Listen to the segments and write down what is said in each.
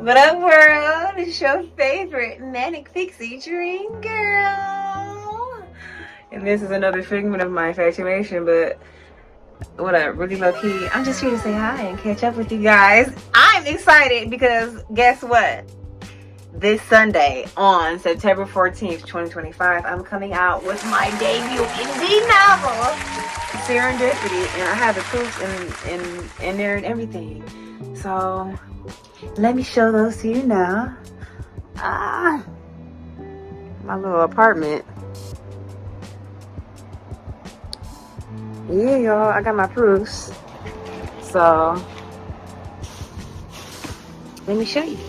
What up, world? It's your favorite manic pixie dream girl. And this is another figment of my infatuation, but what up, really low key. I'm just here to say hi and catch up with you guys. I'm excited because guess what? This Sunday on September 14th, 2025, I'm coming out with my debut indie novel, Serendipity, and I have the proofs in there and everything. So let me show those to you now. My little apartment. Yeah, y'all, I got my proofs. So let me show you.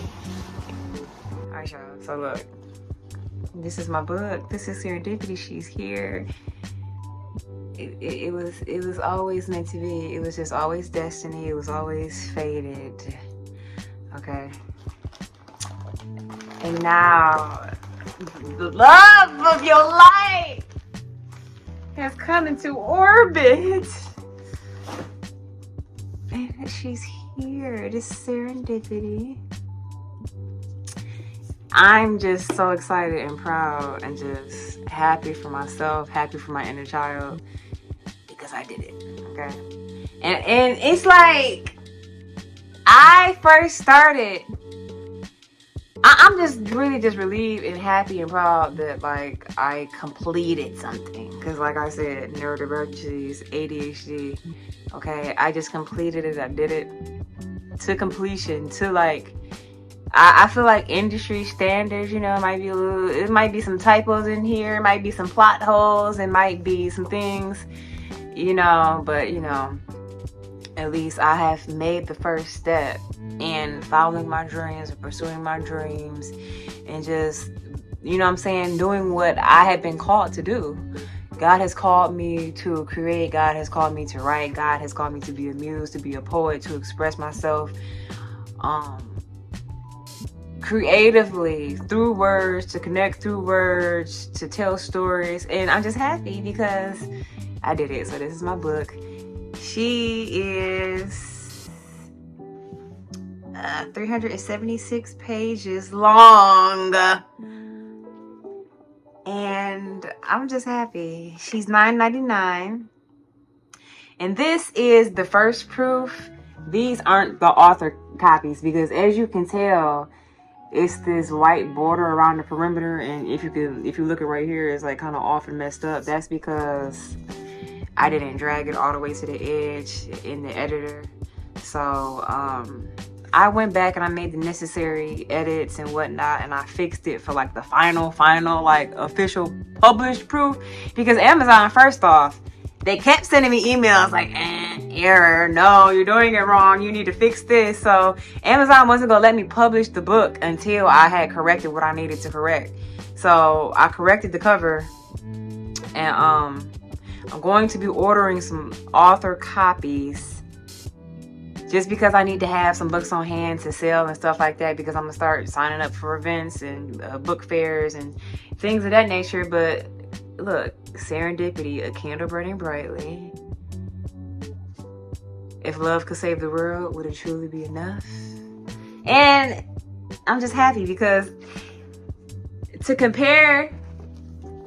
Alright, y'all. So look, this is my book. This is Serendipity. She's here. It was always meant to be. It was just always destiny. It was always fated. Okay. And now the love of your life has come into orbit. And she's here. This Serendipity. I'm just so excited and proud and just happy for myself, happy for my inner child, because I did it. Okay. And it's like I first started, I'm just really just relieved and happy and proud that like I completed something. Because like I said, neurodivergencies, ADHD, okay, I just completed it. I did it to completion, to like, I feel like industry standards, you know, it might be some typos in here, it might be some plot holes, it might be some things, you know, but you know, at least I have made the first step in following my dreams and pursuing my dreams and just, you know what I'm saying, doing what I have been called to do. God has called me to create. God has called me to write. God has called me to be a muse, to be a poet, to express myself creatively through words, to connect through words, to tell stories. And I'm just happy because I did it. So this is my book. She is 376 pages long, and I'm just happy. She's $9.99, and this is the first proof. These aren't the author copies because, as you can tell, it's this white border around the perimeter, and if you look at right here, it's like kind of off and messed up. That's because I didn't drag it all the way to the edge in the editor. So I went back and I made the necessary edits and whatnot, and I fixed it for like the final like official published proof. Because Amazon, first off, they kept sending me emails like, error, no, you're doing it wrong, you need to fix this. So Amazon wasn't gonna let me publish the book until I had corrected what I needed to correct. So I corrected the cover, and I'm going to be ordering some author copies just because I need to have some books on hand to sell and stuff like that, because I'm gonna start signing up for events and book fairs and things of that nature. But look, Serendipity, a candle burning brightly. If love could save the world, would it truly be enough? And I'm just happy because to compare,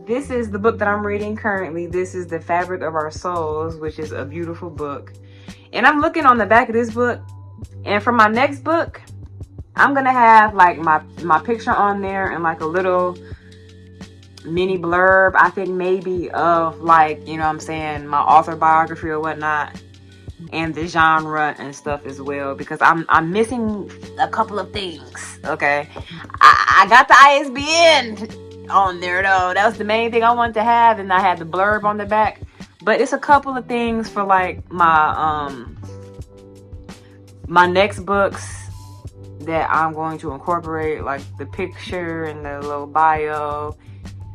this is the book that I'm reading currently. This is The Fabric of Our Souls, which is a beautiful book. And I'm looking on the back of this book, and for my next book, I'm gonna have like my picture on there and like a little mini blurb, I think maybe, of like, you know what I'm saying, my author biography or whatnot, and the genre and stuff as well, because I'm missing a couple of things. Okay, I got the ISBN on there though. That was the main thing I wanted to have, and I had the blurb on the back. But it's a couple of things for like my my next books that I'm going to incorporate, like the picture and the little bio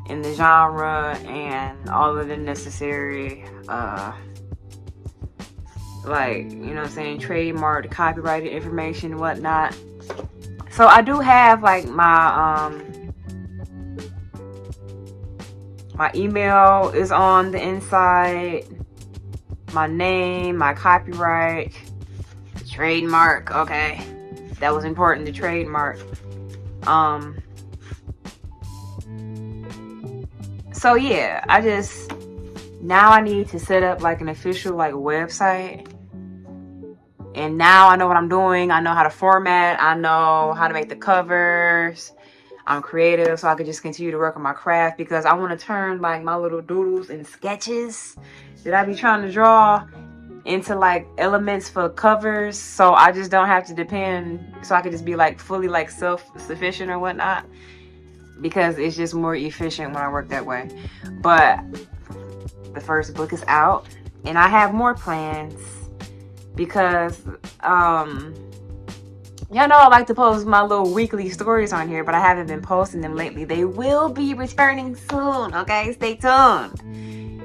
and the genre and all of the necessary like, you know what I'm saying, trademarked, copyrighted information and whatnot. So I do have like my my email is on the inside, my name, my copyright, trademark, okay. that was important to trademark. So yeah, now I need to set up like an official like website. And now I know what I'm doing. I know how to format. I know how to make the covers. I'm creative, so I could just continue to work on my craft, because I want to turn like my little doodles and sketches that I be trying to draw into like elements for covers, so I just don't have to depend, so I could just be like fully like self-sufficient or whatnot, because it's just more efficient when I work that way. But the first book is out, and I have more plans, because y'all know I like to post my little weekly stories on here, but I haven't been posting them lately. They will be returning soon, okay? Stay tuned.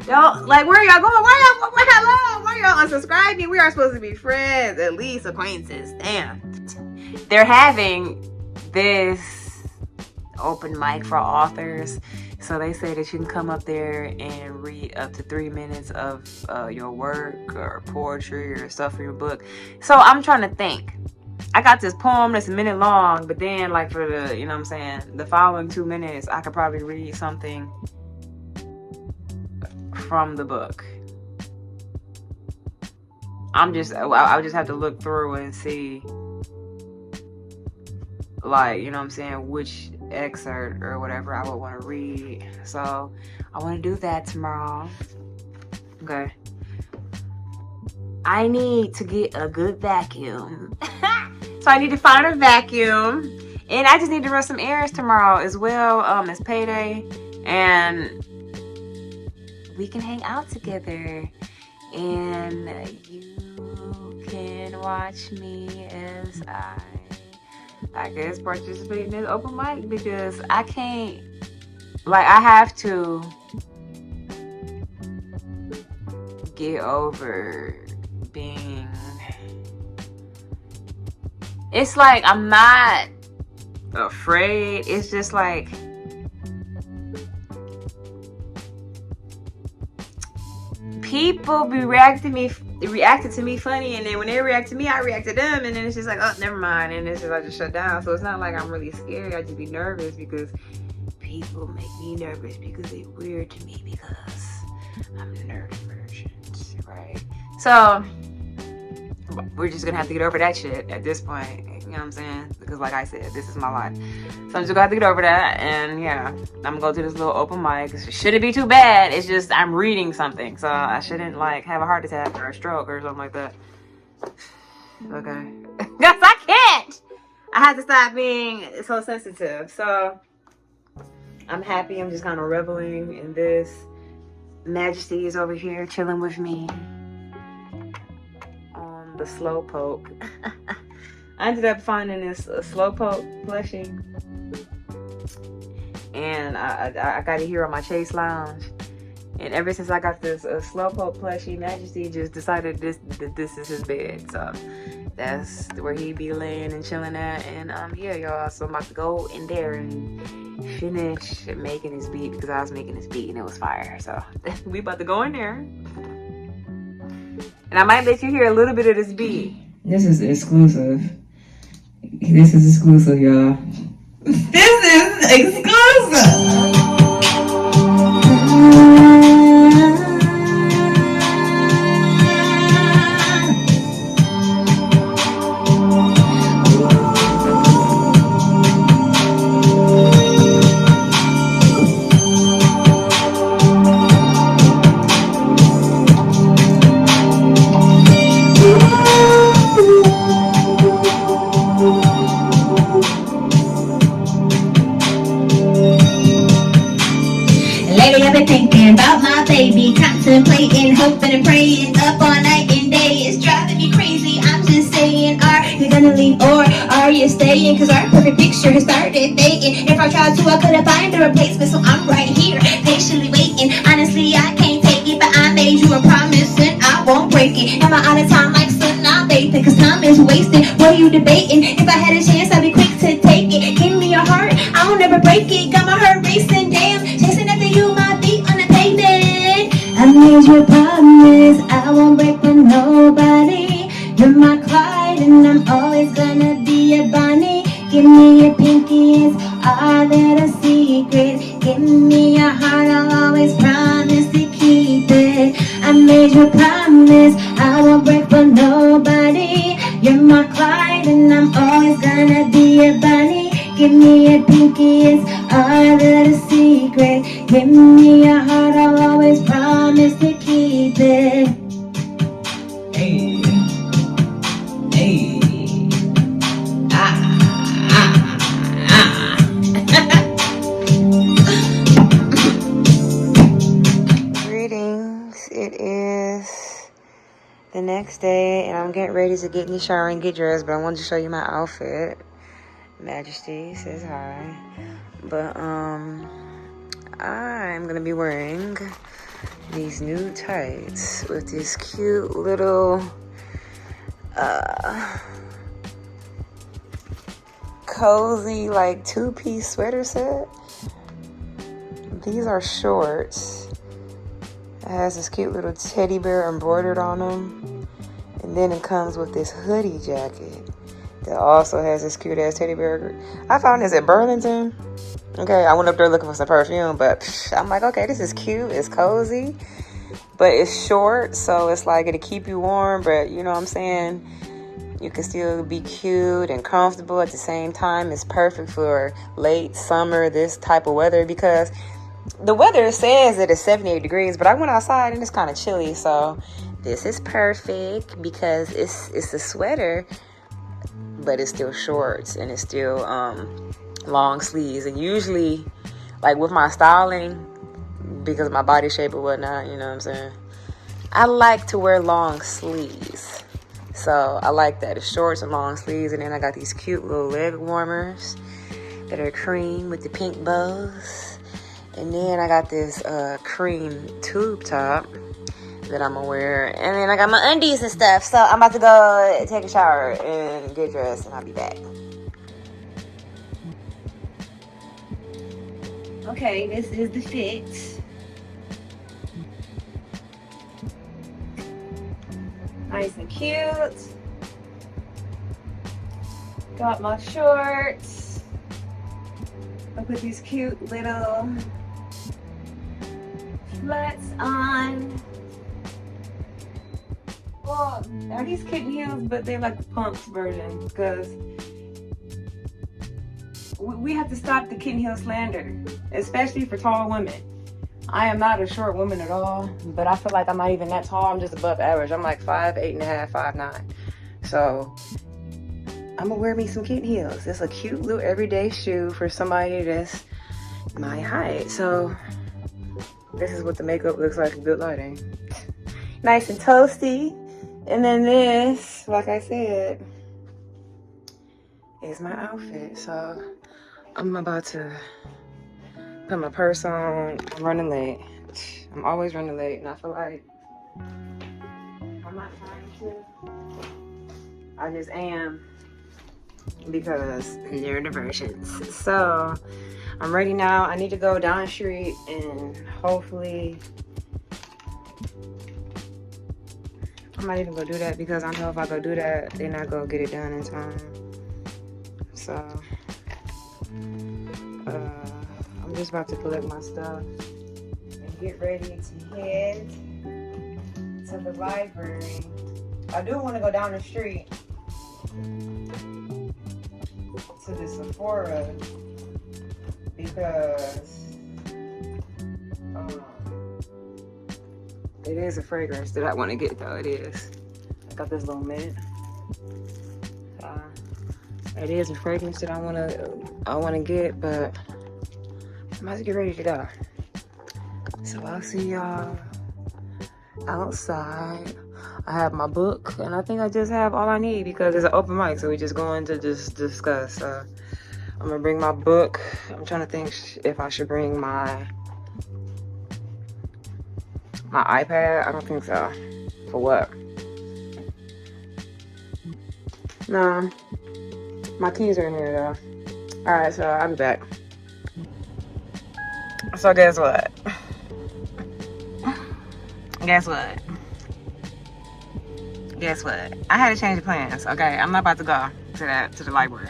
Don't, like, where y'all going? Hello? Why y'all unsubscribing? We are supposed to be friends, at least acquaintances. Damn. They're having this open mic for authors. So they say that you can come up there and read up to 3 minutes of your work or poetry or stuff for your book. So I'm trying to think. I got this poem that's a minute long, but then like for the, you know what I'm saying, the following 2 minutes, I could probably read something from the book. I'll just have to look through and see, like, you know what I'm saying, which excerpt or whatever I would want to read. So I want to do that tomorrow. Okay. I need to get a good vacuum. So I need to find a vacuum, and I just need to run some errands tomorrow as well. It's payday, and we can hang out together, and you can watch me as I guess participate in this open mic, because I can't, like, I have to get over being, it's like I'm not afraid, it's just like people be reacting to me funny, and then when they react to me, I react to them, and then it's just like, oh, never mind, and it's just, I just shut down. So it's not like I'm really scared. I just be nervous because people make me nervous, because they weird to me, because I'm a nerd emergent, right? So we're just gonna have to get over that shit at this point, you know what I'm saying? Because like I said, this is my life. So I'm just gonna have to get over that, and yeah, I'm gonna go to this little open mic. Shouldn't be too bad. It's just I'm reading something, so I shouldn't like have a heart attack or a stroke or something like that. Okay. Because I can't. I have to stop being so sensitive. So I'm happy. I'm just kind of reveling in this. Majesty is over here chilling with me. The slowpoke. I ended up finding this slowpoke plushie, and I got it here on my Chase Lounge. And ever since I got this slowpoke plushie, Majesty just decided this is his bed. So that's where he be laying and chilling at. And yeah, y'all. So I'm about to go in there and finish making this beat, because I was making this beat and it was fire. So we about to go in there. And I might let you hear a little bit of this beat. This is exclusive. This is exclusive, y'all. This is exclusive. Contemplating, hoping and praying up all night and day. It's driving me crazy. I'm just saying, are you gonna leave or are you staying? Cause our perfect picture has started fading. If I tried to, I couldn't find a replacement, so I'm right here, patiently waiting. Honestly, I can't take it, but I made you a promise and I won't break it. Am I out of time like sun? Now vaping, cause time is wasted. What are you debating? If I had a chance, I'd be quick to take it. Give me your heart, I'll never break it. Got my heart racing, damn, chasing after you, my feet on the pavement. I made you a promise, I won't break with nobody. You're my Clyde, and I'm always gonna be a Bonnie. Give me your pinky, it's our little secret. Give me your heart, I'll always promise to keep it. I made you a promise, I won't break for nobody. You're my Clyde, and I'm always gonna be a Bonnie. Give me your pinky, it's our little secret. Give me your heart, I'll always promise to keep it. Hey, hey, Greetings. It is the next day, and I'm getting ready to get in the shower and get dressed, but I wanted to show you my outfit. Majesty says hi. But I'm gonna be wearing these new tights with this cute little cozy like two-piece sweater set. These are shorts. It has this cute little teddy bear embroidered on them, and then it comes with this hoodie jacket that also has this cute ass teddy bear. I found this at Burlington. Okay, I went up there looking for some perfume, but I'm like, okay, this is cute, it's cozy, but it's short, so it's like it'll keep you warm, but you know what I'm saying, you can still be cute and comfortable at the same time. It's perfect for late summer, this type of weather, because the weather says that it's 78 degrees, but I went outside and it's kind of chilly, so this is perfect because it's a sweater, but it's still shorts and it's still long sleeves. And usually, like with my styling, because of my body shape or whatnot, you know what I'm saying, I like to wear long sleeves. So I like that. It's shorts and long sleeves, and then I got these cute little leg warmers that are cream with the pink bows. And then I got this cream tube top that I'm gonna wear. And then I got my undies and stuff. So I'm about to go take a shower and get dressed, and I'll be back. Okay, this is the fit. Nice and cute. Got my shorts. I put these cute little flats on. Well, are these kitten heels, but they're like the pumps version, because we have to stop the kitten heel slander, especially for tall women. I am not a short woman at all, but I feel like I'm not even that tall. I'm just above average. I'm like 5'8.5", 5'9". So I'm gonna wear me some kitten heels. It's a cute little everyday shoe for somebody that's my height. So this is what the makeup looks like in good lighting. Nice and toasty. And then this, like I said, is my outfit. So I'm about to put my purse on. I'm running late. I'm always running late, and I feel like I'm not trying to. I just am, because they're diversions. So I'm ready now. I need to go down the street, and hopefully I'm not even gonna do that, because I know if I go do that, they're not gonna get it done in time. So I'm just about to collect my stuff and get ready to head to the library. I do want to go down the street to the Sephora, because it is a fragrance that I want to get, though. It is. I got this little mint. It is a fragrance that I want to get, but I'm about to get ready to go. So I'll see y'all outside. I have my book, and I think I just have all I need, because it's an open mic, so we're just going to just discuss. I'm gonna bring my book. I'm trying to think if I should bring my iPad. I don't think so. For what? No. My keys are in here, though. Alright, so I'll be back. So guess what? guess what? I had to change the plans. Okay, I'm not about to go to the library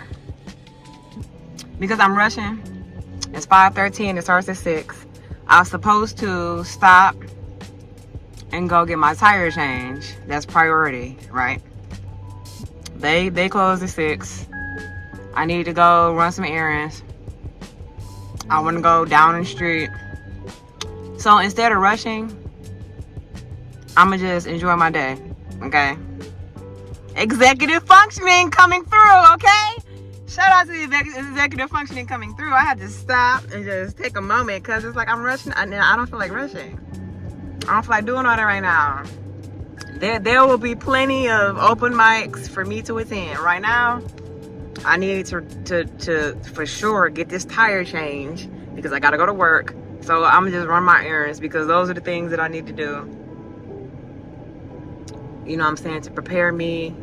because I'm rushing. It's 5:13. It starts at 6. I was supposed to stop and go get my tire change. That's priority, right? They close at 6. I need to go run some errands. I want to go down the street. So instead of rushing, I'ma just enjoy my day. Okay? Executive functioning coming through, okay? Shout out to the executive functioning coming through. I had to stop and just take a moment because it's like I'm rushing. I don't feel like rushing. I don't feel like doing all that right now. There will be plenty of open mics for me to attend. Right now, I need to for sure get this tire change because I gotta go to work. So I'm gonna just run my errands because those are the things that I need to do. You know what I'm saying? To prepare me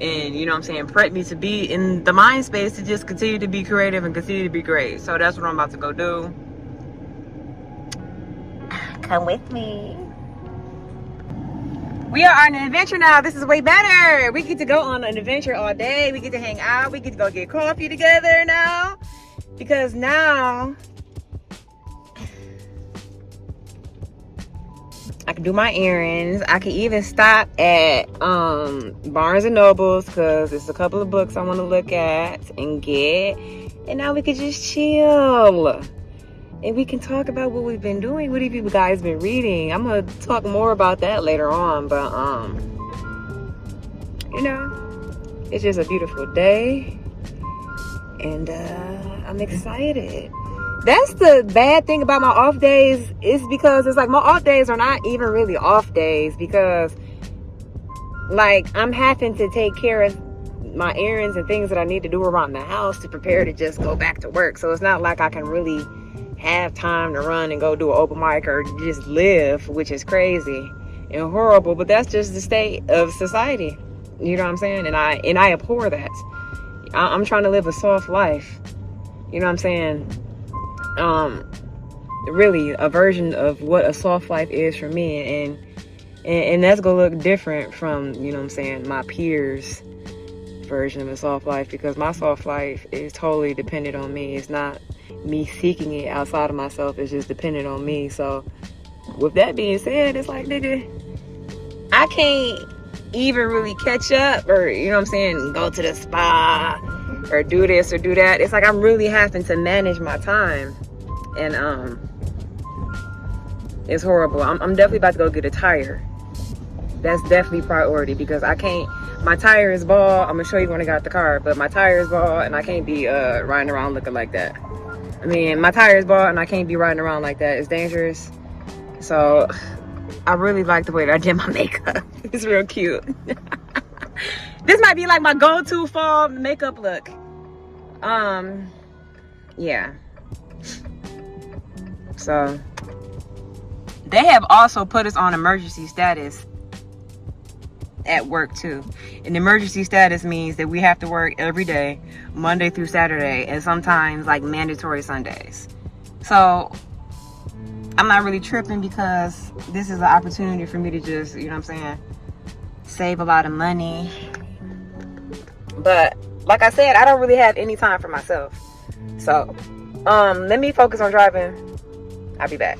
and, you know what I'm saying, prep me to be in the mind space to just continue to be creative and continue to be great. So that's what I'm about to go do. Come with me. We are on an adventure now. This is way better. We get to go on an adventure all day. We get to hang out. We get to go get coffee together now. Because now I can do my errands. I can even stop at Barnes and Nobles because there's a couple of books I want to look at and get. And now we can just chill. And we can talk about what we've been doing. What have you guys been reading? I'm going to talk more about that later on. But, you know, it's just a beautiful day. And I'm excited. That's the bad thing about my off days is because it's like my off days are not even really off days because like I'm having to take care of my errands and things that I need to do around the house to prepare to just go back to work. So it's not like I can really have time to run and go do an open mic or just live, which is crazy and horrible, but that's just the state of society. You know what I'm saying? And I abhor that. I'm trying to live a soft life. You know what I'm saying? Really a version of what a soft life is for me, and that's gonna look different from, you know what I'm saying, my peers' version of a soft life, because my soft life is totally dependent on me. It's not me seeking it outside of myself. It's just dependent on me. So with that being said, it's like, nigga, I can't even really catch up or, you know what I'm saying, go to the spa or do this or do that. It's like I'm really having to manage my time. And it's horrible. I'm definitely about to go get a tire. That's definitely priority because I can't, my tire is bald. I'm gonna show you when I got the car, but my tire is bald and I can't be riding around looking like that. I mean, my tire is bald and I can't be riding around like that. It's dangerous. So I really like the way that I did my makeup. It's real cute. This might be like my go-to fall makeup look. Yeah. So they have also put us on emergency status at work too. And emergency status means that we have to work every day, Monday through Saturday, and sometimes like mandatory Sundays. So I'm not really tripping because this is an opportunity for me to just, you know what I'm saying, save a lot of money. But like I said, I don't really have any time for myself. So let me focus on driving. I'll be back.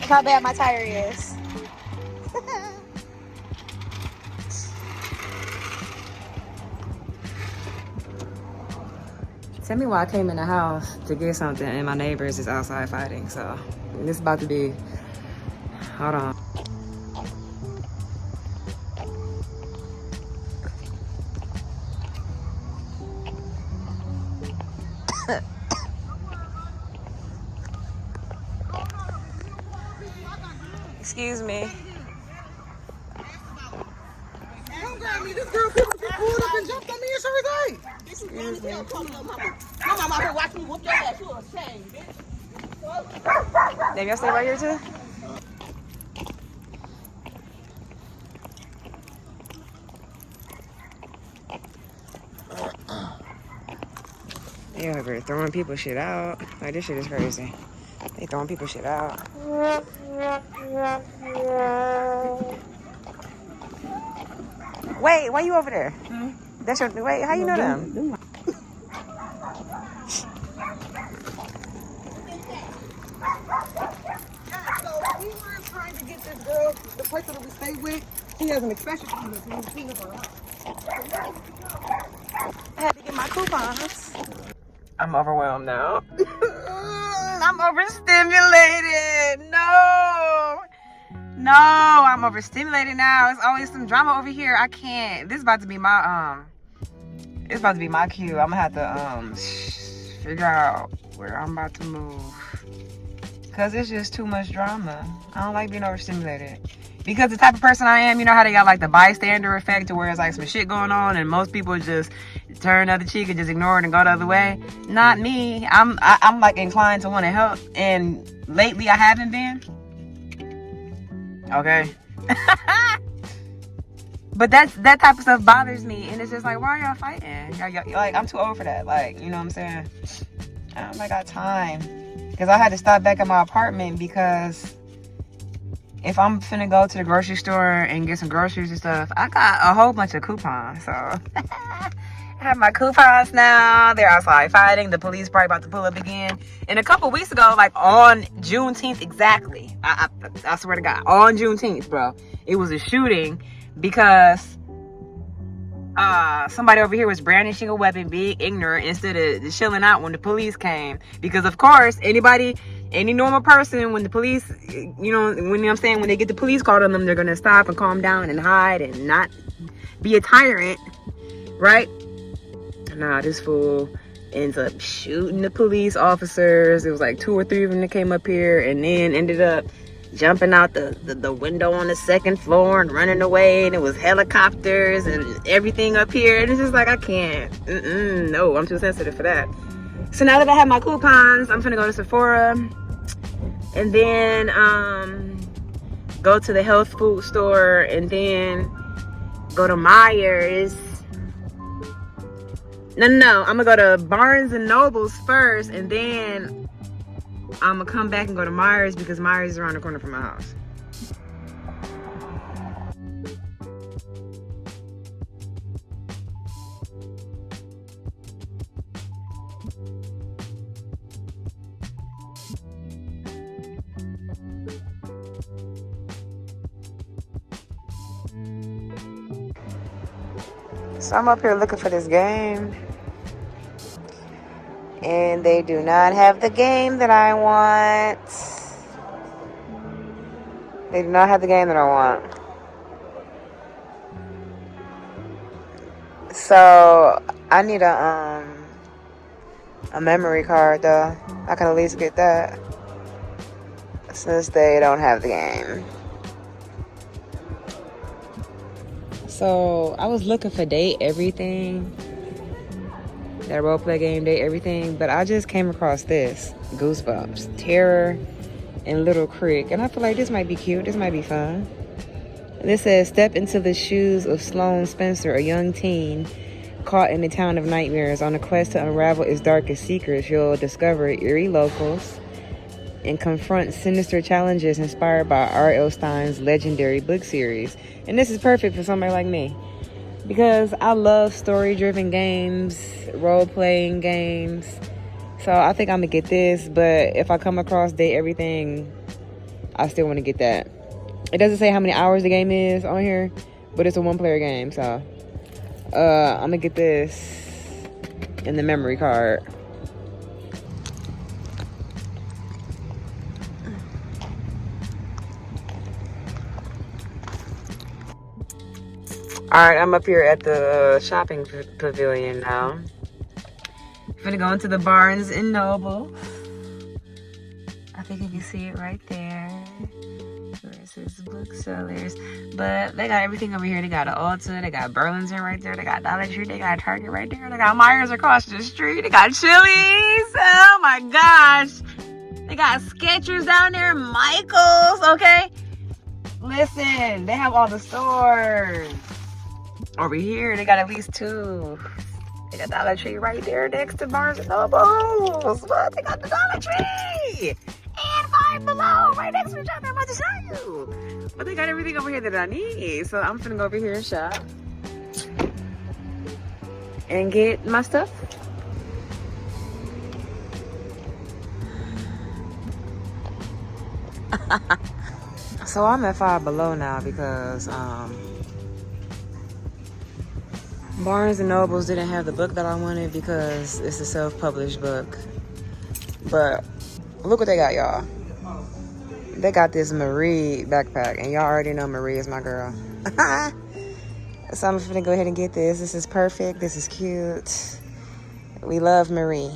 Look how bad my tire is. Tell me why I came in the house to get something and my neighbors is outside fighting. So this is about to be, hold on. Excuse me. Don't grab me. This girl pulled up and jumped on me and everything. Excuse me. My mama out here watching me whoop your ass. You ashamed, bitch. Damn, y'all stay right here too? They over here throwing people shit out. Like, this shit is crazy. They throwing people shit out. Wait, why you over there? That's your, wait, how you know them? So we were trying to get this girl, the person that we stay with, she has an expression on this. I had to get my coupons. I'm overwhelmed now. I'm overstimulated. No, I'm overstimulated now. It's always some drama over here. I can't. This is about to be my it's about to be my cue. I'm gonna have to figure out where I'm about to move. Cause it's just too much drama. I don't like being overstimulated. Because the type of person I am, you know how they got like the bystander effect to where it's like some shit going on and most people just turn the other cheek and just ignore it and go the other way. Not me. I'm like inclined to want to help, and lately I haven't been. Okay. But that type of stuff bothers me, and it's just like, why are y'all fighting? Y'all, like, I'm too old for that. Like, you know what I'm saying? I don't got time. Because I had to stop back at my apartment because if I'm finna go to the grocery store and get some groceries and stuff, I got a whole bunch of coupons. So I have my coupons now. They're outside fighting. The police probably about to pull up again. And a couple weeks ago, like on Juneteenth exactly, I swear to God, on Juneteenth, bro, it was a shooting because somebody over here was brandishing a weapon, being ignorant instead of chilling out when the police came. Because of course, any normal person, when the police, you know what I'm saying, when they get the police called on them, they're gonna stop and calm down and hide and not be a tyrant, right? Nah, this fool ends up shooting the police officers. It was like 2 or 3 of them that came up here, and then ended up jumping out the window on the 2nd floor and running away, and it was helicopters and everything up here, and it's just like, I can't, no, I'm too sensitive for that. So now that I have my coupons, I'm gonna go to Sephora and then go to the health food store and then go to Myers. No, I'm gonna go to Barnes and Nobles first, and then I'm gonna come back and go to Myers because Myers is around the corner from my house. So I'm up here looking for this game, and they do not have the game that I want. They do not have the game that I want. So I need a memory card though. I can at least get that since they don't have the game. So I was looking for Date Everything, that roleplay game, Date Everything, but I just came across this, Goosebumps, Terror in Little Creek, and I feel like this might be cute, this might be fun. This says, step into the shoes of Sloane Spencer, a young teen caught in a town of nightmares. On a quest to unravel its darkest secrets, you'll discover eerie locals and confront sinister challenges inspired by R.L. Stein's legendary book series. And this is perfect for somebody like me, because I love story-driven games, role-playing games. So I think I'm gonna get this, but if I come across Date Everything, I still want to get that. It doesn't say how many hours the game is on here, but it's a one-player game, so I'm gonna get this in the memory card. Alright, I'm up here at the shopping pavilion now. I'm gonna go into the Barnes and Noble. I think you can see it right there. Where it says booksellers. But they got everything over here. They got an Outta, they got Burlington right there, they got Dollar Tree, they got Target right there, they got Myers across the street, they got Chili's. Oh my gosh. They got Skechers down there, Michael's, okay? Listen, they have all the stores. Over here, they got at least 2. They got Dollar Tree right there next to Barnes and Nobles. What? They got the Dollar Tree! And Five Below right next to each other. I'm about to show you. But they got everything over here that I need. So I'm finna go over here and shop. and get my stuff. So I'm at Five Below now because Barnes and Nobles didn't have the book that I wanted because it's a self-published book. But look what they got, y'all. They got this Marie backpack, and y'all already know Marie is my girl. So I'm gonna go ahead and get this. This is perfect. This is cute. We love Marie.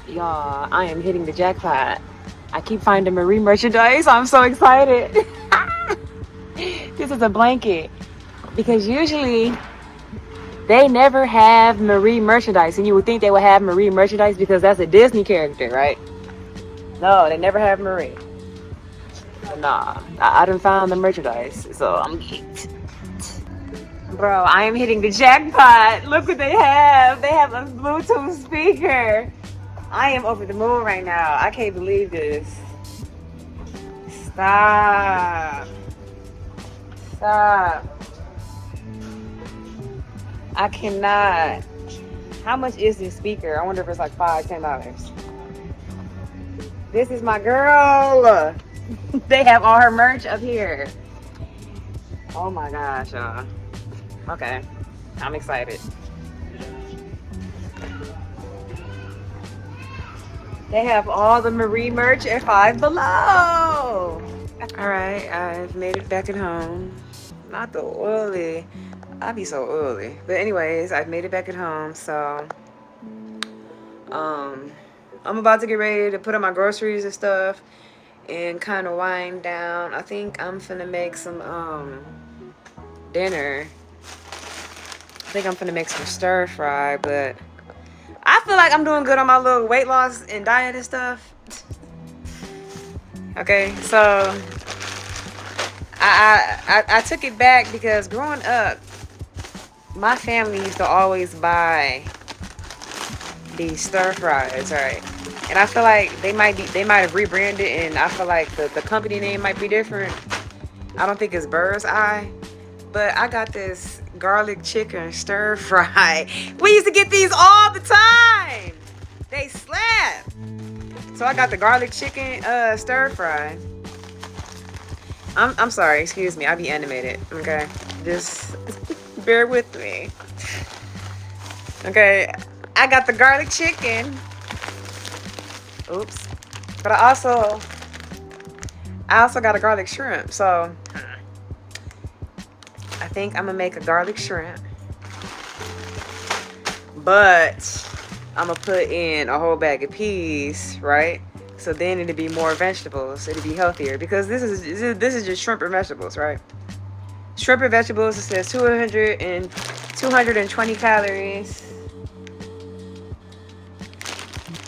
Y'all, I am hitting the jackpot. I keep finding Marie merchandise. I'm so excited. This is a blanket because usually they never have Marie merchandise, and you would think they would have Marie merchandise because that's a Disney character, right? No, they never have Marie. Nah, I done found the merchandise, so I'm geeked. Bro, I am hitting the jackpot. Look what they have. They have a Bluetooth speaker. I am over the moon right now. I can't believe this. Stop. Stop. I cannot. How much is this speaker? I wonder if it's like $5-10. This is my girl. They have all her merch up here. Oh my gosh, y'all. Okay, I'm excited. They have all the Marie merch at Five Below. All right, I've made it back at home. Not the early. I'd be so early. But anyways, I've made it back at home. So, I'm about to get ready to put on my groceries and stuff and kind of wind down. I think I'm finna make some dinner. I think I'm finna make some stir fry, but I feel like I'm doing good on my little weight loss and diet and stuff. Okay, so I took it back because growing up, my family used to always buy these stir fries, right? And I feel like they might have rebranded, and I feel like the company name might be different. I don't think it's Bird's Eye, but I got this garlic chicken stir fry. We used to get these all the time. They slap. So I got the garlic chicken stir fry. I'm sorry, excuse me. I be animated, okay? Just bear with me. Okay, I got the garlic chicken. Oops. But I also got a garlic shrimp. So I think I'm gonna make a garlic shrimp, but I'm gonna put in a whole bag of peas, right? So then it'll be more vegetables. It'll be healthier because this is just shrimp and vegetables, right? Shrimp and vegetables. It says 220 calories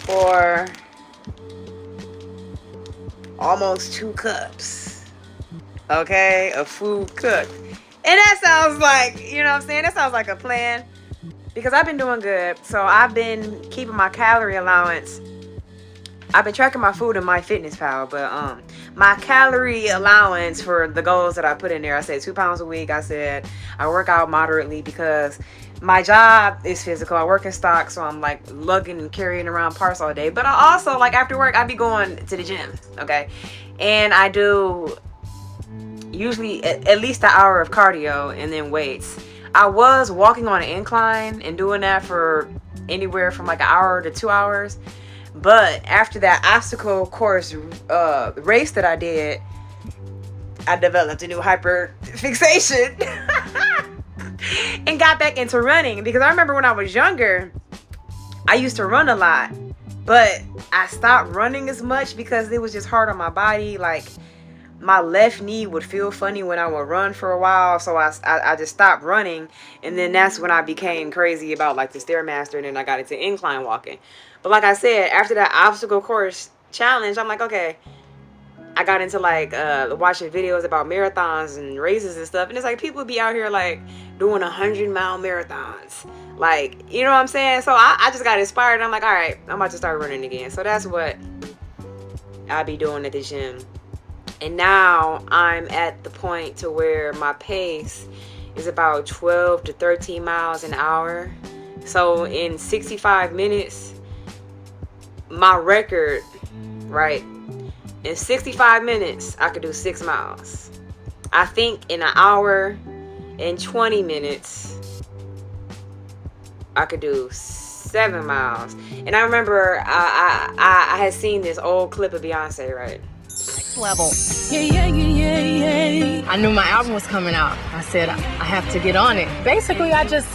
for almost 2 cups, okay, of food cooked. And that sounds like, you know what I'm saying? That sounds like a plan because I've been doing good. So I've been keeping my calorie allowance. I've been tracking my food in MyFitnessPal, but my calorie allowance for the goals that I put in there. I said 2 pounds a week. I said I work out moderately because my job is physical. I work in stock, so I'm like lugging and carrying around parts all day. But I also, like, after work, I be going to the gym, okay? And I do usually at least an hour of cardio and then weights. I was walking on an incline and doing that for anywhere from like an hour to 2 hours. But after that obstacle course race that I did, I developed a new hyper fixation and got back into running. Because I remember when I was younger, I used to run a lot, but I stopped running as much because it was just hard on my body. Like, my left knee would feel funny when I would run for a while, so I just stopped running. And then that's when I became crazy about like the Stairmaster, and then I got into incline walking. But like I said, after that obstacle course challenge, I'm like, okay, I got into like watching videos about marathons and races and stuff, and it's like people be out here like doing 100-mile marathons, like, you know what I'm saying? So I just got inspired, and I'm like, all right, I'm about to start running again. So that's what I be doing at the gym. And now I'm at the point to where my pace is about 12 to 13 miles an hour. So in 65 minutes, my record, right? In 65 minutes, I could do 6 miles. I think in an hour and 20 minutes, I could do 7 miles. And I remember I had seen this old clip of Beyonce, right? Level. I knew my album was coming out. I said, I have to get on it. Basically, I just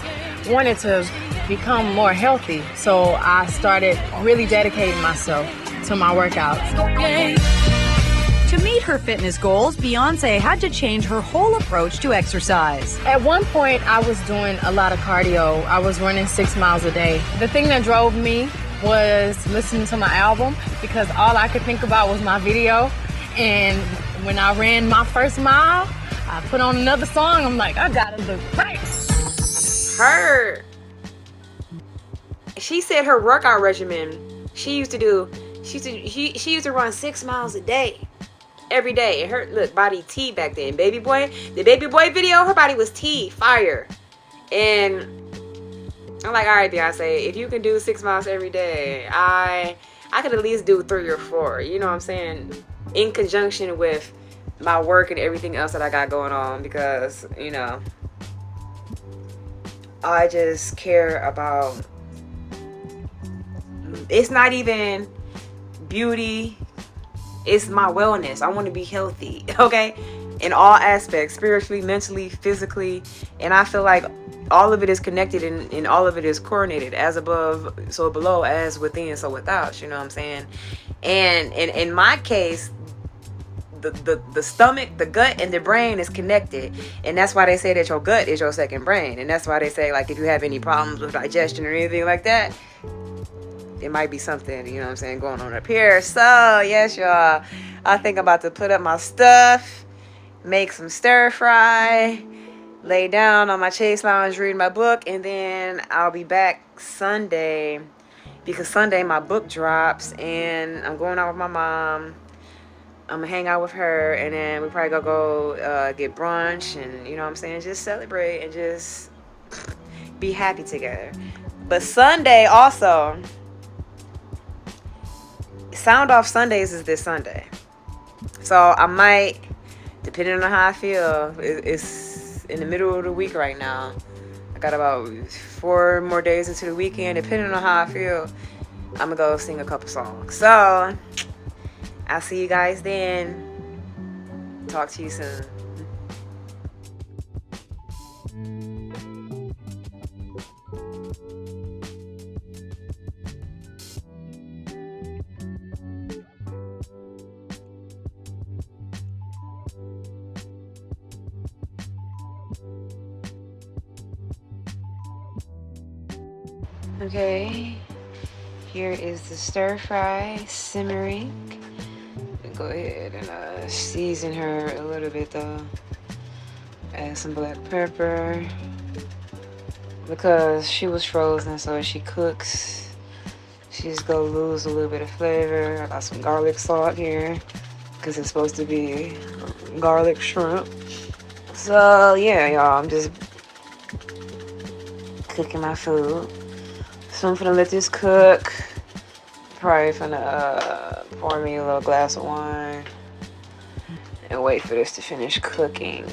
wanted to become more healthy. So I started really dedicating myself to my workouts. To meet her fitness goals, Beyonce had to change her whole approach to exercise. At one point, I was doing a lot of cardio. I was running 6 miles a day. The thing that drove me was listening to my album, because all I could think about was my video. And when I ran my first mile, I put on another song. I'm like, I gotta look right. She said her workout regimen, she used to run 6 miles a day, every day. And her body T back then. The baby boy video, her body was T, fire. And I'm like, all right, Beyonce, if you can do 6 miles every day, I could at least do 3 or 4. You know what I'm saying? In conjunction with my work and everything else that I got going on, because, you know, I just care about, it's not even beauty, it's my wellness. I want to be healthy, okay, in all aspects, spiritually, mentally, physically. And I feel like all of it is connected, and all of it is coordinated, as above so below, as within so without. You know what I'm saying? And in my case, the stomach, the gut, and the brain is connected. And that's why they say that your gut is your second brain. And that's why they say, like, if you have any problems with digestion or anything like that, it might be something, you know what I'm saying, going on up here. So yes, y'all, I think I'm about to put up my stuff, make some stir fry, lay down on my Chase Lounge, read my book, and then I'll be back Sunday, because Sunday my book drops, and I'm going out with my mom. I'm gonna hang out with her, and then we probably go get brunch, and, you know what I'm saying, just celebrate and just be happy together. But Sunday also, Sound Off Sundays is this Sunday. So I might, depending on how I feel, it's in the middle of the week right now. I got about 4 more days into the weekend. Depending on how I feel, I'm gonna go sing a couple songs. So I'll see you guys then. Talk to you soon. Okay, here is the stir fry simmering. Go ahead and season her a little bit though. Add some black pepper, because she was frozen, so as she cooks, she's gonna lose a little bit of flavor. I got some garlic salt here, because it's supposed to be garlic shrimp. So yeah, y'all, I'm just cooking my food. So I'm gonna let this cook. Probably finna pour me a little glass of wine and wait for this to finish cooking.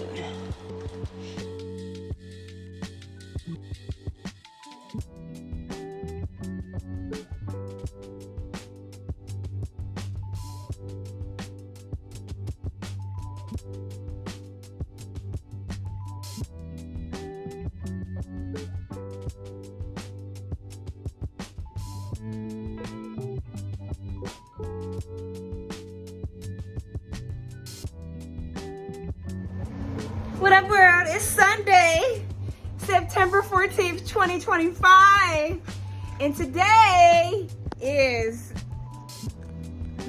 What up, world? It's Sunday, September 14th, 2025. And today is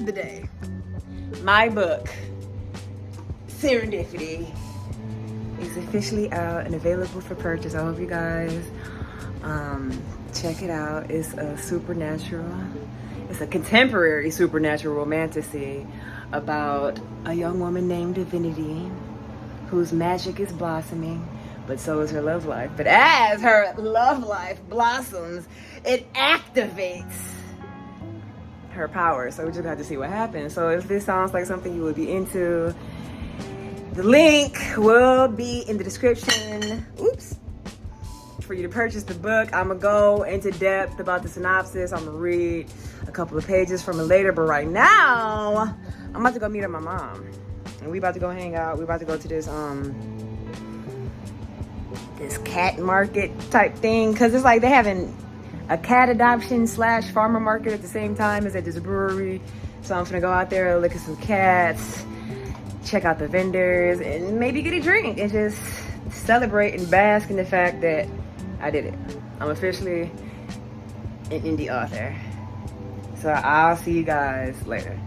the day. My book, Serendipity, is officially out and available for purchase. I hope you guys check it out. It's a contemporary supernatural romantasy about a young woman named Divinity whose magic is blossoming, but so is her love life. But as her love life blossoms, it activates her power. So we just have to see what happens. So if this sounds like something you would be into, the link will be in the description. Oops. For you to purchase the book. I'm gonna go into depth about the synopsis. I'm gonna read a couple of pages from it later, but right now, I'm about to go meet up my mom. And we about to go hang out. We about to go to this this cat market type thing, cause it's like they having a cat adoption / farmer market at the same time as at this brewery. So I'm gonna go out there, look at some cats, check out the vendors, and maybe get a drink and just celebrate and bask in the fact that I did it. I'm officially an indie author. So I'll see you guys later.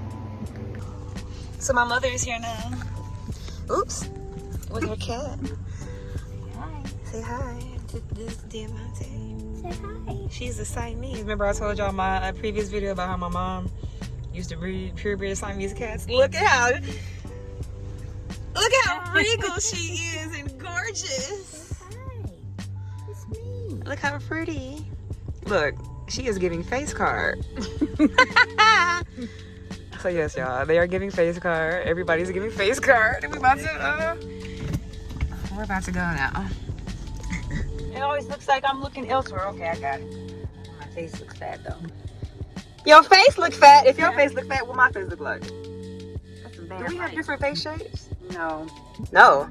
So my mother is here now. Oops, with her cat. Hi. Say hi to this Diamante. Say hi. She's a Siamese. Remember I told y'all my previous video about how my mom used to breed purebred Siamese cats? Look how regal she is and gorgeous. Hi. It's me. Look how pretty. Look, she is giving face card. So yes, y'all, they are giving face card. Everybody's giving face card. And we're about to go now. It always looks like I'm looking elsewhere. Okay, I got it. My face looks fat though. Your face look fat. If your face look fat, what my face look like? That's a Do bad we have light. different face shapes? No. No.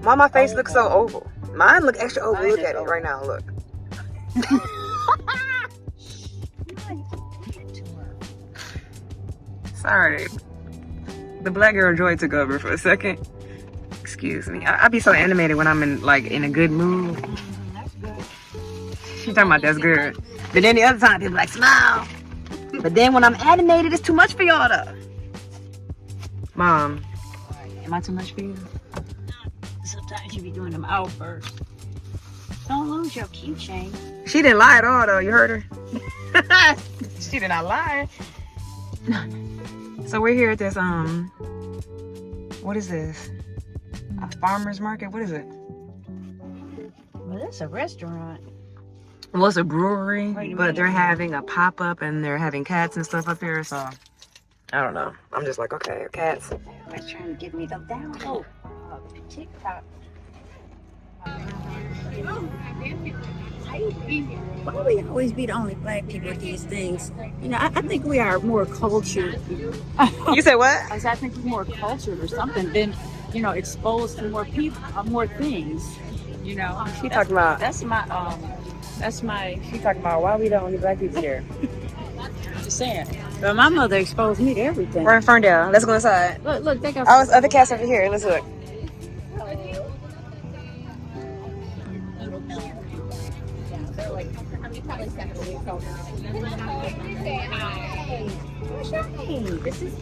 Why my face looks so oval? Mine look extra oval. Mine Look is at it oval. right now. Look. Sorry. The black girl joy took over for a second. Excuse me. I be so animated when I'm in a good mood. That's good. She talking about that's good. But then the other time people like smile. But then when I'm animated, it's too much for y'all though. Mom, am I too much for you? Sometimes you be doing them outbursts. Don't lose your keychain. She didn't lie at all though. You heard her? She did not lie. So we're here at this what is this? A farmer's market? What is it? Well, that's a restaurant. Well, it's a brewery, Wait a but minute. they're having a pop-up and they're having cats and stuff up here, so I don't know. I'm just like, okay, cats. They're trying to give me the download. TikTok. Why we always be the only black people at these things? You know, I think we are more cultured. You said what? I think we're more cultured or something than, you know, exposed to more people, more things. You know, She talking about, that's my she talking about why we the only black people here. just saying. But my mother exposed me to everything. We're in Ferndale. Let's go inside. Look, they got. Oh, it's other cats over here. Let's look. This is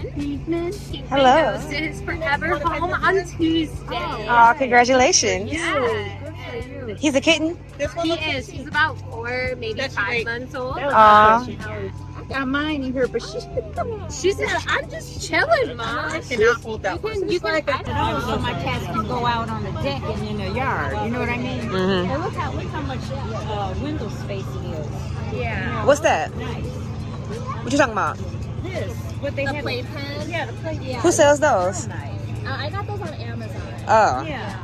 Figments. Hello. This is forever home on Tuesday. Oh, congratulations. Yeah. He's a kitten? He is. He's about 4, maybe 5 months old. Aw. got mine in here, but she said, I'm just chilling, Mom. You can add it on so my cats can go out on the deck and in the yard. You know what I mean? Mm-hmm. And look how much window space it is. Yeah. What's that? Nice. What you talking about? This. What they have. Playpen? Yeah, the playpen. Yeah. Who sells those? I got those on Amazon. Oh. Yeah.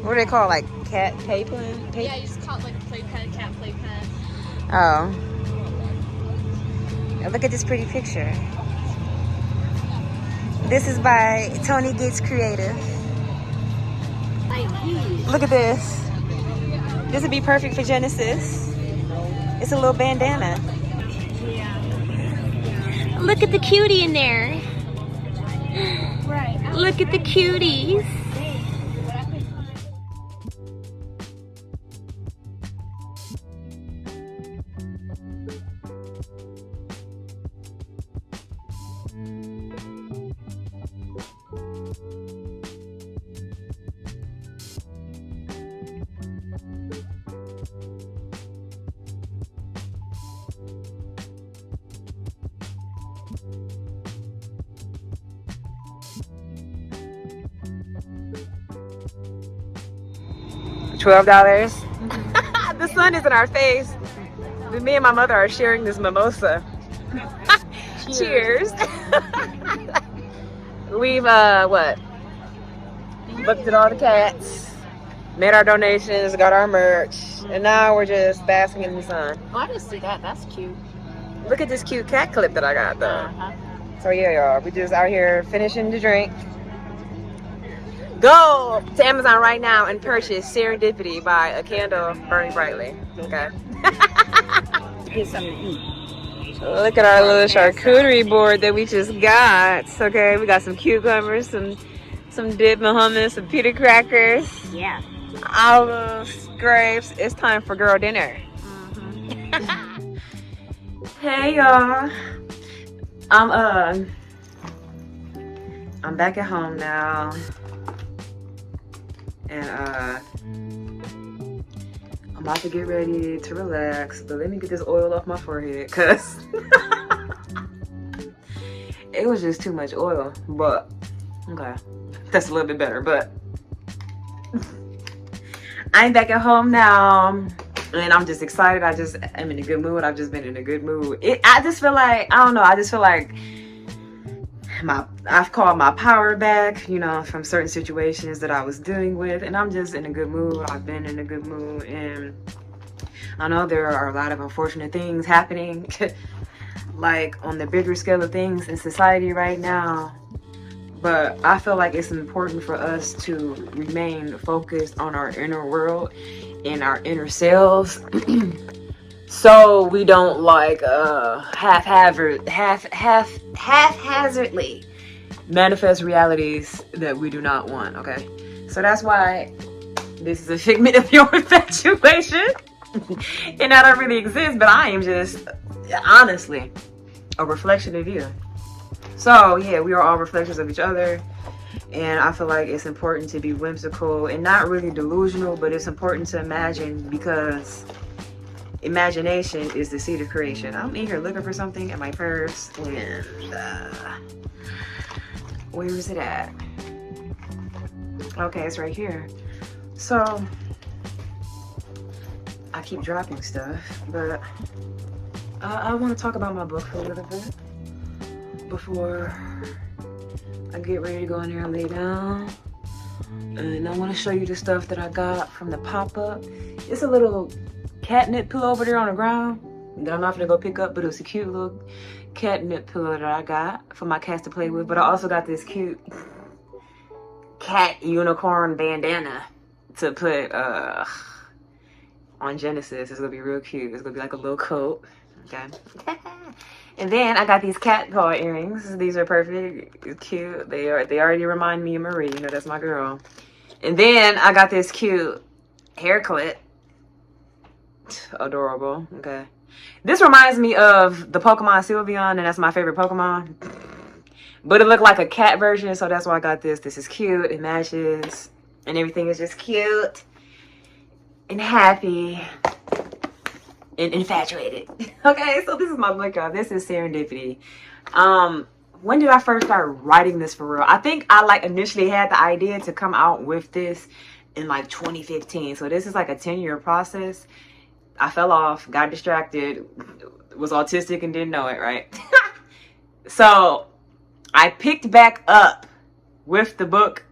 What do they call, like cat playpen? Yeah, you just call it like a playpen, cat playpen. Oh. Now look at this pretty picture. This is by Tony Gets Creative. Look at this. This would be perfect for Genesis. It's a little bandana. Look at the cutie in there. Right. Look at the cuties. $12. The sun is in our face. Me and my mother are sharing this mimosa. Cheers. We've what? Looked at all the cats, made our donations, got our merch, and now we're just basking in the sun. Oh, I didn't see that. That's cute. Look at this cute cat clip that I got though. So yeah, y'all, we just out here finishing the drink. Go to Amazon right now and purchase Serendipity by ACandle BurningBrightly. Okay. Get something to eat. Look at our little charcuterie board that we just got. Okay, we got some cucumbers, some dip and hummus, some pita crackers. Yeah. Olives, grapes. It's time for girl dinner. Hey y'all. I'm back at home now. And I'm about to get ready to relax, but let me get this oil off my forehead because it was just too much oil. But okay, that's a little bit better. But I'm back at home now, and I'm just excited. I'm in a good mood. I've just been in a good mood. I just feel like, I don't know, I just feel like I've called my power back, you know, from certain situations that I was dealing with, and I'm just in a good mood. I've been in a good mood, and I know there are a lot of unfortunate things happening like on the bigger scale of things in society right now, but I feel like it's important for us to remain focused on our inner world and our inner selves so we don't like haphazardly manifest realities that we do not want. Okay, so that's why this is a figment of your infatuation. And I don't really exist, but I am just honestly a reflection of you. So yeah, we are all reflections of each other, and I feel like it's important to be whimsical and not really delusional, but it's important to imagine, because imagination is the seed of creation. I'm in here looking for something in my purse, and where is it at? Okay, it's right here. So I keep dropping stuff, but I want to talk about my book for a little bit before I get ready to go in there and lay down. And I want to show you the stuff that I got from the pop-up. It's a little catnip pillow over there on the ground that I'm not gonna go pick up, but it's a cute little catnip pillow that I got for my cats to play with. But I also got this cute cat unicorn bandana to put on Genesis. It's gonna be real cute. It's gonna be like a little coat. Okay. And then I got these cat paw earrings. These are perfect, cute. They already remind me of Marie. You know, that's my girl. And then I got this cute hair clip. Adorable. Okay. This reminds me of the Pokemon Sylveon, and that's my favorite Pokemon. But it looked like a cat version, so that's why I got this. This is cute. It matches, and everything is just cute and happy. and infatuated. Okay, so this is my book, y'all. This is Serendipity. When did I first start writing this for real? I think I like initially had the idea to come out with this in like 2015. So this is like a 10-year process. I fell off, got distracted, was autistic and didn't know it, right? So I picked back up with the book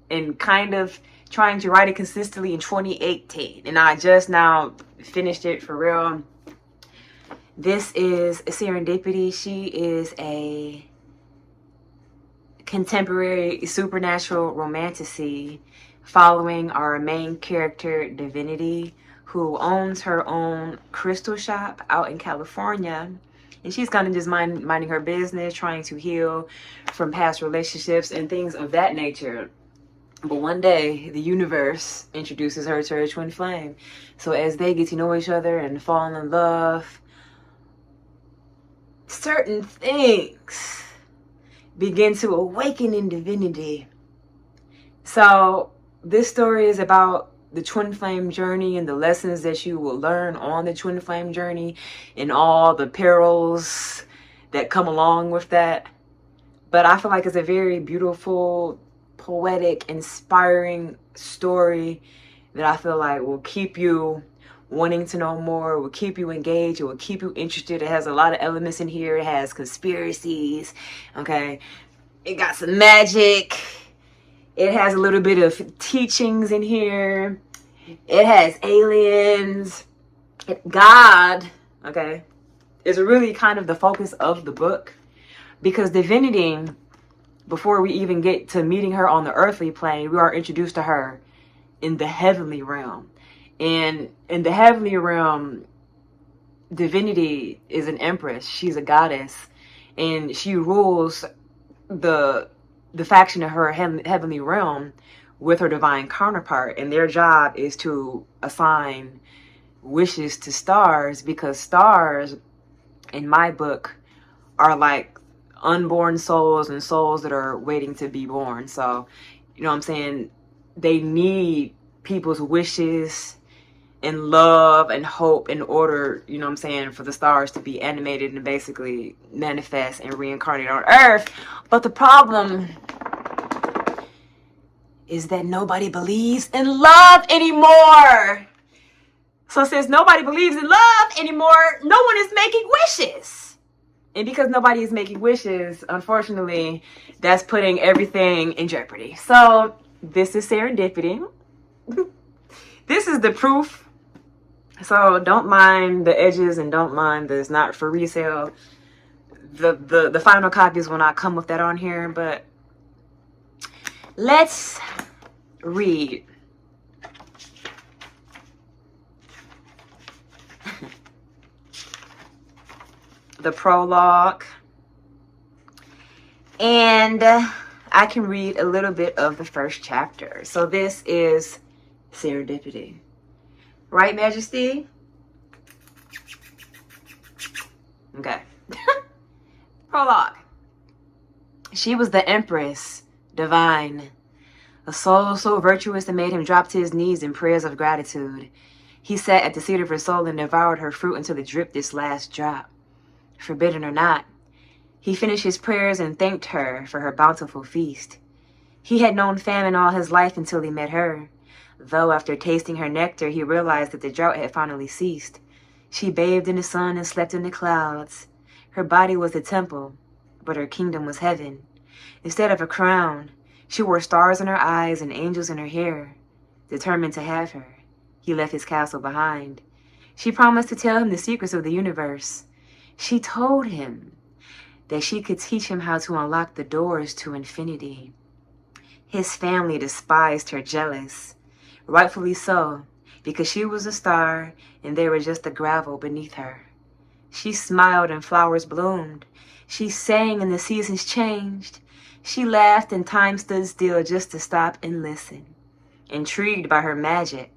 and kind of trying to write it consistently in 2018. And I just now finished it for real. This is Serendipity. She is a contemporary supernatural romantasy following our main character, Divinity, who owns her own crystal shop out in California. And she's kind of just minding her business, trying to heal from past relationships and things of that nature. But one day, the universe introduces her to her twin flame. So as they get to know each other and fall in love, certain things begin to awaken in Divinity. So this story is about the twin flame journey and the lessons that you will learn on the twin flame journey and all the perils that come along with that. But I feel like it's a very beautiful, poetic, inspiring story that I feel like will keep you wanting to know more, will keep you engaged, it will keep you interested. It has a lot of elements in here. It has conspiracies, okay? It got some magic. It has a little bit of teachings in here. It has aliens. God, okay, is really kind of the focus of the book, because Divinity, before we even get to meeting her on the earthly plane, we are introduced to her in the heavenly realm. And in the heavenly realm, Divinity is an empress. She's a goddess, and she rules the faction of her heavenly realm with her divine counterpart. And their job is to assign wishes to stars, because stars, in my book, are like unborn souls and souls that are waiting to be born. So, you know what I'm saying? They need people's wishes and love and hope in order, you know what I'm saying, for the stars to be animated and basically manifest and reincarnate on Earth. But the problem is that nobody believes in love anymore. So since nobody believes in love anymore, no one is making wishes. And because nobody is making wishes, unfortunately, that's putting everything in jeopardy. So this is Serendipity. This is the proof. So don't mind the edges and don't mind that it's not for resale. The final copies will not come with that on here, but let's read. The prologue. And I can read a little bit of the first chapter. So this is Serendipity. Right, Majesty? Okay. Prologue. She was the Empress, divine, a soul so virtuous that made him drop to his knees in prayers of gratitude. He sat at the seat of her soul and devoured her fruit until it dripped its last drop. Forbidden or not, he finished his prayers and thanked her for her bountiful feast. He had known famine all his life until he met her, though after tasting her nectar he realized that the drought had finally ceased. She bathed in the sun and slept in the clouds. Her body was a temple, but her kingdom was heaven. Instead of a crown, she wore stars in her eyes and angels in her hair. Determined to have her, he left his castle behind. She promised to tell him the secrets of the universe. She told him that she could teach him how to unlock the doors to infinity. His family despised her, jealous. Rightfully so, because she was a star and they were just the gravel beneath her. She smiled and flowers bloomed. She sang and the seasons changed. She laughed and time stood still just to stop and listen. Intrigued by her magic,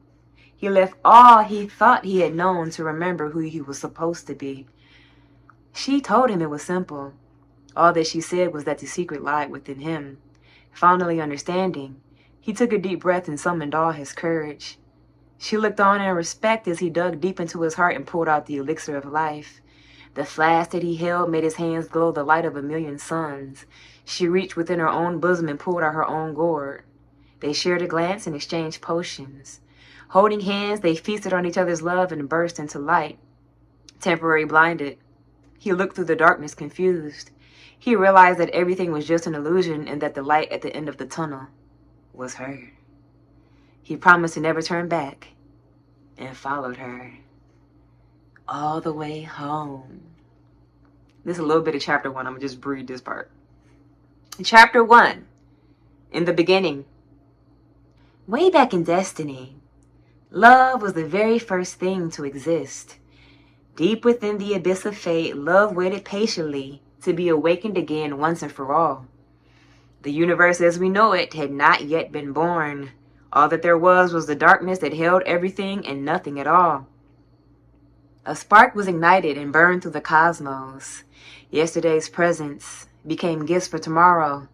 he left all he thought he had known to remember who he was supposed to be. She told him it was simple. All that she said was that the secret lied within him. Finally understanding, he took a deep breath and summoned all his courage. She looked on in respect as he dug deep into his heart and pulled out the elixir of life. The flask that he held made his hands glow the light of a million suns. She reached within her own bosom and pulled out her own gourd. They shared a glance and exchanged potions. Holding hands, they feasted on each other's love and burst into light. Temporarily blinded, he looked through the darkness confused. He realized that everything was just an illusion and that the light at the end of the tunnel was her. He promised to never turn back and followed her all the way home. This is a little bit of chapter 1. I'm going to just read this part. Chapter 1. In the beginning. Way back in Destiny, love was the very first thing to exist. Deep within the abyss of fate, love waited patiently to be awakened again once and for all. The universe as we know it had not yet been born. All that there was the darkness that held everything and nothing at all. A spark was ignited and burned through the cosmos. Yesterday's presents became gifts for tomorrow.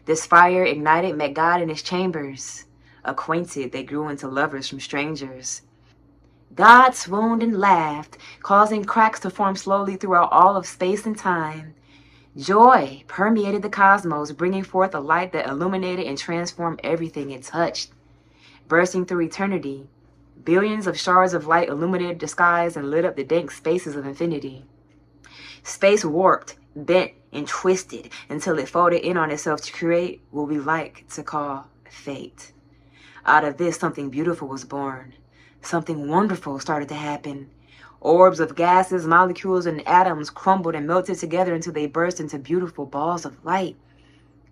This fire ignited met God in his chambers. Acquainted, they grew into lovers from strangers. God swooned and laughed, causing cracks to form slowly throughout all of space and time. Joy permeated the cosmos, bringing forth a light that illuminated and transformed everything it touched. Bursting through eternity, billions of shards of light illuminated the skies and lit up the dank spaces of infinity. Space warped, bent, and twisted until it folded in on itself to create what we like to call fate. Out of this, something beautiful was born. Something wonderful started to happen. Orbs of gases, molecules, and atoms crumbled and melted together until they burst into beautiful balls of light.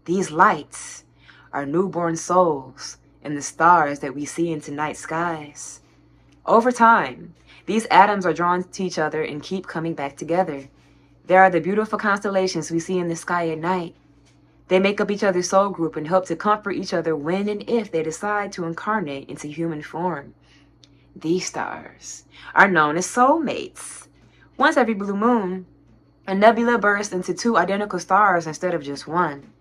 These lights are newborn souls and the stars that we see in tonight's skies. Over time, these atoms are drawn to each other and keep coming back together. There are the beautiful constellations we see in the sky at night. They make up each other's soul group and help to comfort each other when and if they decide to incarnate into human form. These stars are known as soulmates. Once every blue moon, a nebula bursts into 2 identical stars instead of just one.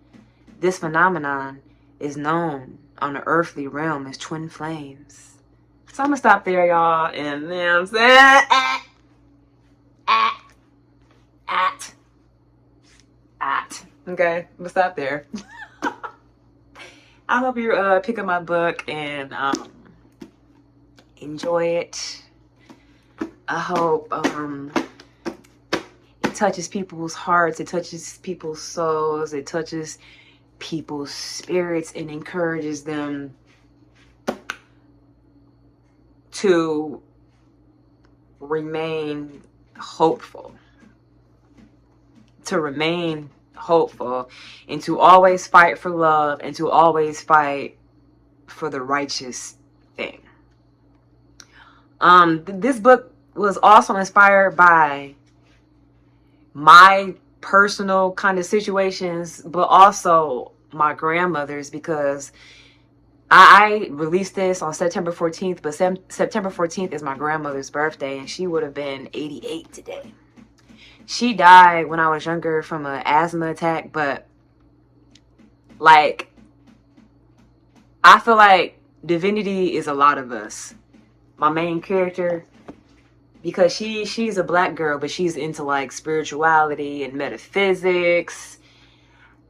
This phenomenon is known on the earthly realm as twin flames. So I'm gonna stop there, y'all, and then I'm saying okay, I'm gonna stop there. I hope you pick up my book and enjoy it. I hope it touches people's hearts, it touches people's souls, it touches people's spirits and encourages them to remain hopeful. And to always fight for love and to always fight for the righteous thing. This book was also inspired by my personal kind of situations, but also my grandmother's, because I released this on September 14th, but September 14th is my grandmother's birthday, and she would have been 88 today. She died when I was younger from an asthma attack, but like, I feel like divinity is a lot of us. My main character, because she's a black girl, but she's into like spirituality and metaphysics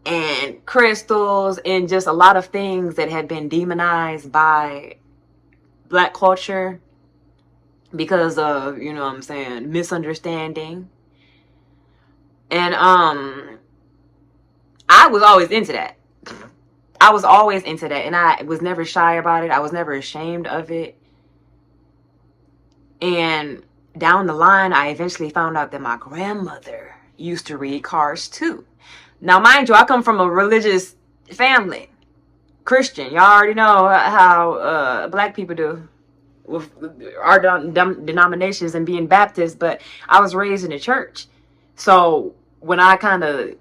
and crystals and just a lot of things that have been demonized by black culture because of, you know what I'm saying, misunderstanding. And I was always into that. And I was never shy about it. I was never ashamed of it. And down the line, I eventually found out that my grandmother used to read cards too. Now, mind you, I come from a religious family, Christian. Y'all already know how black people do with our denominations and being Baptist, but I was raised in a church. So when I kind of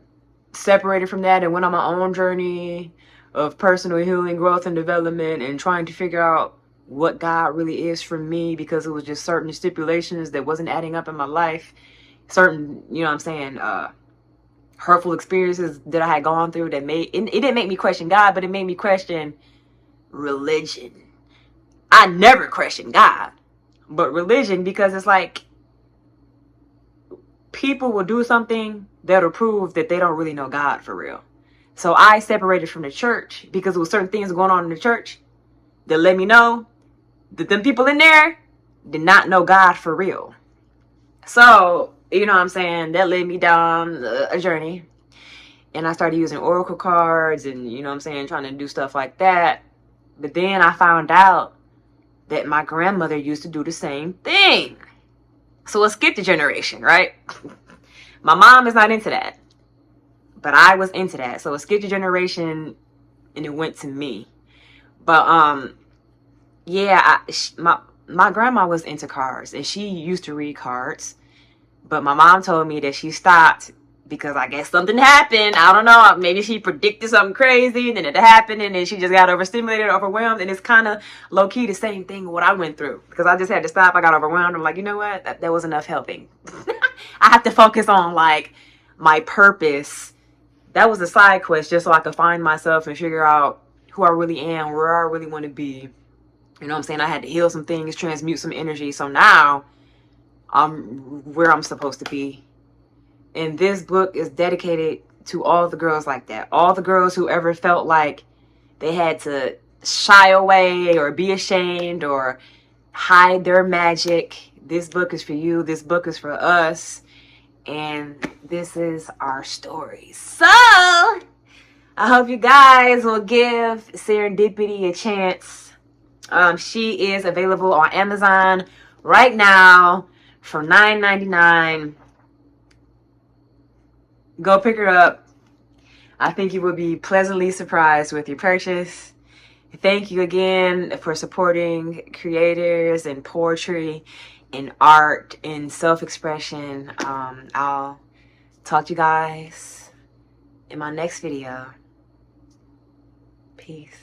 separated from that and went on my own journey of personal healing, growth, and development, and trying to figure out what God really is for me, because it was just certain stipulations that wasn't adding up in my life, certain, you know what I'm saying, hurtful experiences that I had gone through that it didn't make me question God, but it made me question religion. I never question God, but religion, because it's like people will do something that'll prove that they don't really know God for real. So I separated from the church because there were certain things going on in the church that let me know that them people in there did not know God for real. So, you know what I'm saying, that led me down a journey. And I started using oracle cards and, you know what I'm saying, trying to do stuff like that. But then I found out that my grandmother used to do the same thing. So it skipped a generation, right? My mom is not into that, but I was into that. So it skipped a generation and it went to me. But yeah, my grandma was into cards and she used to read cards. But my mom told me that she stopped because I guess something happened. I don't know. Maybe she predicted something crazy and then it happened and then she just got overstimulated, overwhelmed. And it's kind of low-key the same thing what I went through. Because I just had to stop. I got overwhelmed. I'm like, you know what? That was enough helping. I have to focus on like my purpose. That was a side quest just so I could find myself and figure out who I really am, where I really want to be. You know what I'm saying? I had to heal some things, transmute some energy. So now I'm where I'm supposed to be. And this book is dedicated to all the girls like that. All the girls who ever felt like they had to shy away or be ashamed or hide their magic. This book is for you. This book is for us. And this is our story. So I hope you guys will give Serendipity a chance. She is available on Amazon right now for $9.99. Go pick her up. I think you will be pleasantly surprised with your purchase. Thank you again for supporting creators and poetry and art and self-expression. I'll talk to you guys in my next video. Peace.